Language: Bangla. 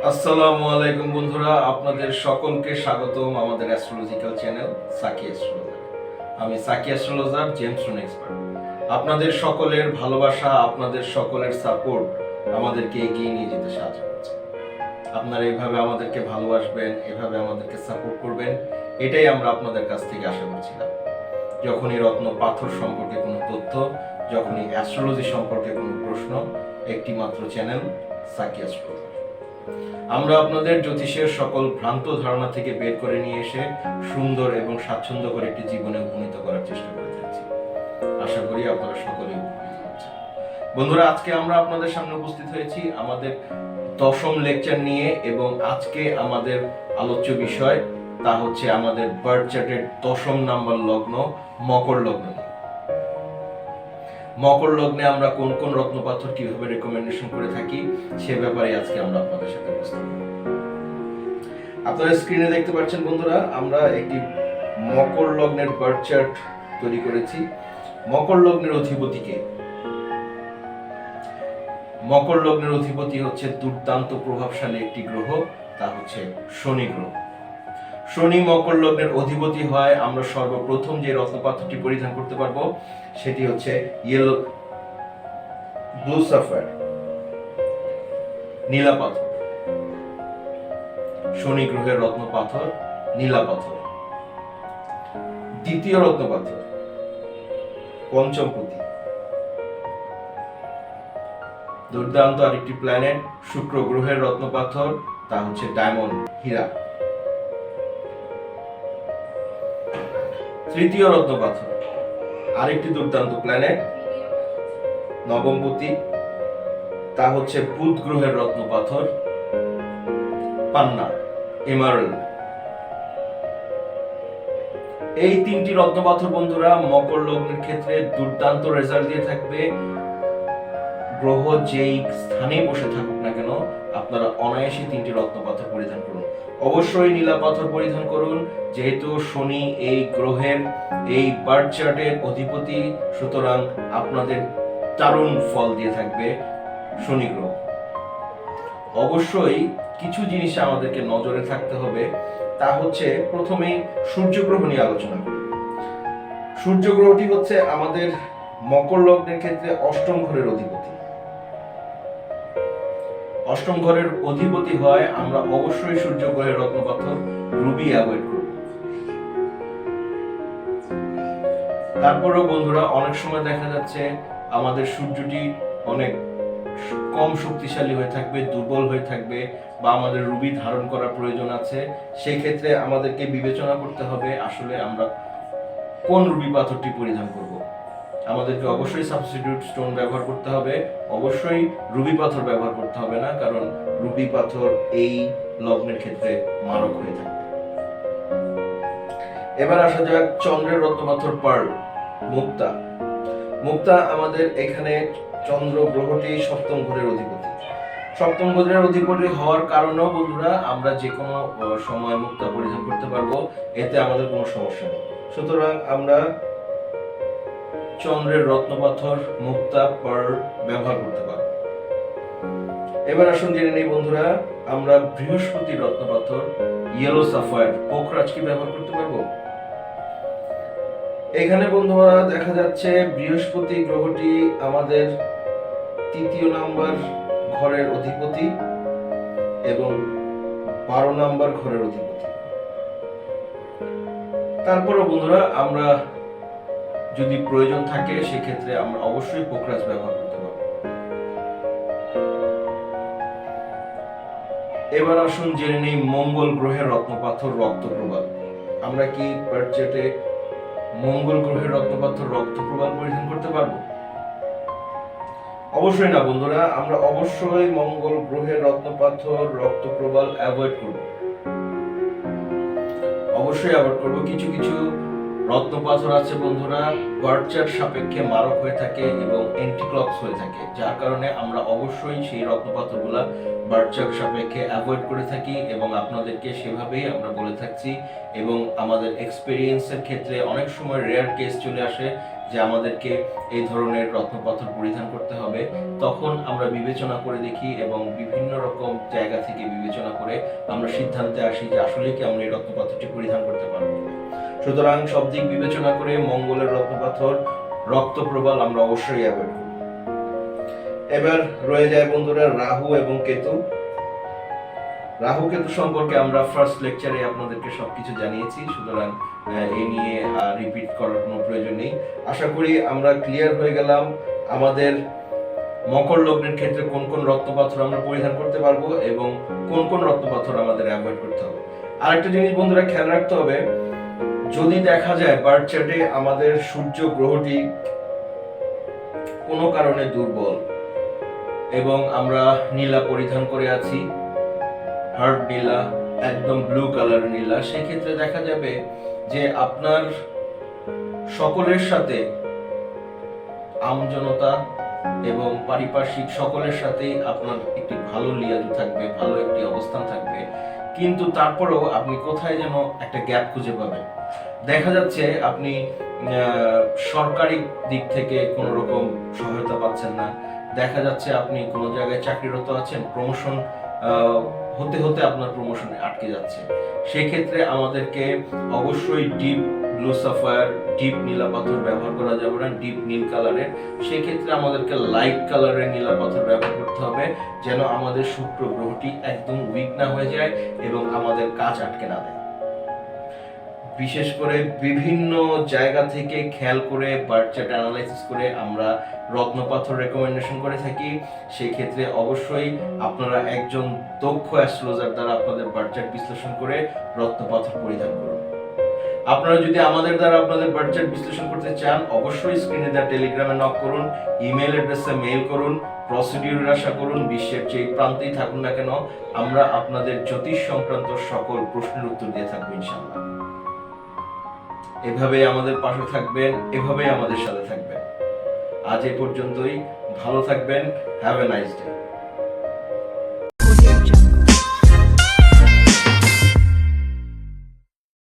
আসসালামু আলাইকুম বন্ধুরা, আপনাদের সকলকে স্বাগতম আমাদের অ্যাস্ট্রোলজিক্যাল চ্যানেল সাকি অ্যাস্ট্রোলজার। আমি সাকি অ্যাস্ট্রোলজার জেমস্টোন এক্সপার্ট। আপনাদের সকলের ভালোবাসা, আপনাদের সকলের সাপোর্ট আমাদেরকে এগিয়ে নিয়ে যেতে সাহায্য করছে। আপনারা এইভাবে আমাদেরকে ভালোবাসবেন, এভাবে আমাদেরকে সাপোর্ট করবেন, এটাই আমরা আপনাদের কাছ থেকে আশা করছিলাম। যখনই রত্ন পাথর সম্পর্কে কোনো তথ্য, যখনই অ্যাস্ট্রোলজি সম্পর্কে কোনো প্রশ্ন, একটি মাত্র চ্যানেল সাকি অ্যাস্ট্রোলজার। আমরা আপনাদের জ্যোতিষের সকল ভ্রান্ত ধারণা থেকে বের করে নিয়ে এসে সুন্দর এবং স্বাচ্ছন্দ্যকর একটি জীবনে উপনীত করার চেষ্টা করে থাকছি। আশা করি আপনারা সকলেই উপকৃত হচ্ছেন। বন্ধুরা, আজকে আমরা আপনাদের সামনে উপস্থিত হয়েছি আমাদের 10ম লেকচার নিয়ে, এবং আজকে আমাদের আলোচ্য বিষয় তা হচ্ছে আমাদের বার্থ চার্টের 10ম নাম্বার লগ্ন মকর লগ্ন। মকর লগ্নে আমরা কোন কোন রত্নপাথর কিভাবে রেকমেন্ডেশন করে থাকি সে ব্যাপারে আজকে আমরা আপনাদের সাথে উপস্থিত। আপনারা স্ক্রিনে দেখতে পাচ্ছেন বন্ধুরা, আমরা একটি মকর লগ্নের বার্থ চার্ট তৈরি করেছি। মকর লগ্নের অধিপতিকে, মকর লগ্নের অধিপতি হচ্ছে দুর্দান্ত প্রভাবশালী একটি গ্রহ, তা হচ্ছে শনি গ্রহ। শনি মকর লগ্নের অধিপতি হয়। আমরা সর্বপ্রথম যে রত্নপাথরটি পরিধান করতে পারবো সেটি হচ্ছে ইয়েলো ব্লু সাফায়ার, নীলা পাথর। শনি গ্রহের রত্নপাথর নীলা পাথর। দ্বিতীয় রত্নপাথর পঞ্চমপতি, দুর্দান্ত আরেকটি প্ল্যানেট শুক্র গ্রহের রত্নপাথর, তা হচ্ছে ডায়মন্ড, হীরা। তৃতীয় রত্নপাথর আরেকটি দুর্দান্ত প্ল্যানেট নবমপতি, তা হচ্ছে বুধ গ্রহের রত্নপাথর, পান্না, এমারাল্ড। এই তিনটি রত্নপাথর বন্ধুরা মকর লগ্নের ক্ষেত্রে দুর্দান্ত রেজাল্ট দিয়ে থাকবে। গ্রহ যেই স্থানে বসে থাকুক না কেন, আপনারা অনায়াসে তিনটি রত্নপাথর পরিধান করুন। অবশ্যই নীলা পাথর পরিধান করুন, যেহেতু শনি এই গ্রহের এই বার্থ চার্টের অধিপতি, সুতরাং আপনাদের দারুণ ফল দিয়ে থাকবে শনি গ্রহ। অবশ্যই কিছু জিনিস আমাদেরকে নজরে থাকতে হবে, তা হচ্ছে প্রথমেই সূর্য গ্রহ নিয়ে আলোচনা করি। সূর্য গ্রহটি হচ্ছে আমাদের মকর লগ্নের ক্ষেত্রে 8ম ঘরের অধিপতি। 8ম ঘরের অধিপতি হয়, আমরা অবশ্যই সূর্য গ্রহের রত্নপাথর রুবি অ্যাভয়েড করব। তারপরেও বন্ধুরা অনেক সময় দেখা যাচ্ছে আমাদের সূর্যটি অনেক কম শক্তিশালী হয়ে থাকবে, দুর্বল হয়ে থাকবে, বা আমাদের রুবি ধারণ করার প্রয়োজন আছে। সেই ক্ষেত্রে আমাদেরকে বিবেচনা করতে হবে আসলে আমরা কোন রুবি পাথরটি পরিধান করব। আমাদেরকে অবশ্যই সাবস্টিটিউট স্টোন ব্যবহার করতে হবে, অবশ্যই রুবি পাথর ব্যবহার করতে হবে না, কারণ রুবি পাথর এই লগ্নের ক্ষেত্রে মারক হয়ে থাকে। এবার আসা যাক চন্দ্রের রত্নপাথর পার্ল, মুক্তা। মুক্তা আমাদের এখানে চন্দ্র গ্রহটি 7ম ঘরের অধিপতি। 7ম ঘরের অধিপতি হওয়ার কারণেও বন্ধুরা আমরা যে কোনো সময় মুক্তা পরিধান করতে পারবো, এতে আমাদের কোনো সমস্যা নেই। সুতরাং আমরা চন্দ্রের রত্নপাথর মুক্তা পার্ল ব্যবহার করতে পারবো। এবার আসুন জেনে নেই বন্ধুরা, আমরা বৃহস্পতি রত্নপাথর ইয়েলো সাফায়ার পোখরাজ কি ব্যবহার করতে পারবো। এখানে বন্ধুরা দেখা যাচ্ছে বৃহস্পতি গ্রহটি আমাদের 3য় নাম্বার ঘরের অধিপতি এবং 12 নাম্বার ঘরের অধিপতি। তারপরও বন্ধুরা আমরা যদি প্রয়োজন থাকে সেক্ষেত্রে আমরা অবশ্যই পোখরাজ ব্যবহার করতে পারব। এবার আসুন জেনে নেই মঙ্গল গ্রহের রত্নপাথর রক্তপ্রবাল। আমরা কি বার্থ চার্টে মঙ্গল গ্রহের রত্নপাথর রক্তপ্রবাল পরিধান করতে পারবো? অবশ্যই না বন্ধুরা, আমরা অবশ্যই মঙ্গল গ্রহের রত্নপাথর রক্তপ্রবাল অ্যাভয়েড করব। অবশ্যই অ্যাভয়েড করব। কিছু কিছু রত্নপাথর আছে বন্ধুরা বার্থ চার্ট সাপেক্ষে মারক হয়ে থাকে এবং অ্যান্টিক্লক্স হয়ে থাকে, যার কারণে আমরা অবশ্যই সেই রত্নপাথরগুলা বার্থ চার্ট সাপেক্ষে অ্যাভয়েড করে থাকি এবং আপনাদেরকে সেভাবেই আমরা বলে থাকছি। এবং আমাদের এক্সপেরিয়েন্সের ক্ষেত্রে অনেক সময় রেয়ার কেস চলে আসে যে আমাদেরকে এই ধরনের রত্নপাথর পরিধান করতে হবে, তখন আমরা বিবেচনা করে দেখি এবং বিভিন্ন রকম জায়গা থেকে বিবেচনা করে আমরা সিদ্ধান্তে আসি যে আসলে কি আমরা এই রত্নপাথরটি পরিধান করতে পারবো। সুতরাং সব দিক বিবেচনা করে মঙ্গলের রত্নপাথর রক্তপ্রবাল আমরা অবশ্যই অ্যাভয়েড করব। এবার রয়ে যায় বন্ধুরা রাহু এবং কেতু। রাহু কেতু সম্পর্কে আমরা ফার্স্ট লেকচারে আপনাদেরকে সবকিছু জানিয়েছি, সুতরাং এই নিয়ে রিপিট করার কোনো প্রয়োজন নেই। আশা করি আমরা ক্লিয়ার হয়ে গেলাম আমাদের মকর লগ্নের ক্ষেত্রে কোন কোন রত্নপাথর আমরা পরিধান করতে পারবো এবং কোন কোন রত্নপাথর আমাদের অ্যাভয়েড করতে হবে। আরেকটা জিনিস বন্ধুরা খেয়াল রাখতে হবে, যদি দেখা যায় বার্থ চার্টে আমাদের সূর্য গ্রহটি কোনো কারণে দুর্বল এবং আমরা নীলা পরিধান করে আছি, হার্ট নীলা, একদম ব্লু কালার নীলা, সেক্ষেত্রে দেখা যাবে যে আপনার সকলের সাথে আমজনতা এবং পারিপার্শ্বিক সকলের সাথেই আপনার একটি ভালো লিয়াজু থাকবে, ভালো একটি অবস্থান থাকবে, কিন্তু তারপরেও আপনি কোথায় যেন একটা গ্যাপ খুঁজে পাবেন। দেখা যাচ্ছে আপনি সরকারি দিক থেকে কোনো রকম সহায়তা পাচ্ছেন না, দেখা যাচ্ছে আপনি কোনো জায়গায় চাকরিরত আছেন, প্রমোশন হতে হতে আপনার প্রমোশন আটকে যাচ্ছে। সেই ক্ষেত্রে আমাদেরকে অবশ্যই ডিপ ব্লু সাফায়ার, ডিপ নীলা পাথর ব্যবহার করা যাবে না, ডিপ নীল কালারের। সেই ক্ষেত্রে আমাদেরকে লাইট কালারের নীলা পাথর ব্যবহার করতে হবে, যেন আমাদের শুক্র গ্রহটি একদম উইক না হয়ে যায় এবং আমাদের কাজ আটকে না দেয়। বিশেষ করে বিভিন্ন জায়গা থেকে খেয়াল করে বার্থ চার্ট অ্যানালাইসিস করে আমরা রত্নপাথর রেকমেন্ডেশন করে থাকি। সেই ক্ষেত্রে অবশ্যই আপনারা একজন দক্ষ অ্যাস্ট্রোলজার দ্বারা আপনাদের বার্থ চার্ট বিশ্লেষণ করে রত্নপাথর পরিধান করুন। আপনারা যদি আমাদের দ্বারা আপনাদের বার্থ চার্ট বিশ্লেষণ করতে চান, অবশ্যই স্ক্রিনে দেওয়া টেলিগ্রামে নক করুন, ইমেল অ্যাড্রেসে মেইল করুন, প্রসিডিউরের আশা করুন, বিশ্বের যে প্রান্তেই থাকুন না কেন আমরা আপনাদের জ্যোতিষ সংক্রান্ত সকল প্রশ্নের উত্তর দিয়ে থাকবো ইনশাআল্লাহ। এভাবেই আমাদের পাশে থাকবেন, এভাবেই আমাদের সাথে থাকবেন। আজ এই পর্যন্তই, ভালো থাকবেন, হ্যাভ এ নাইস ডে।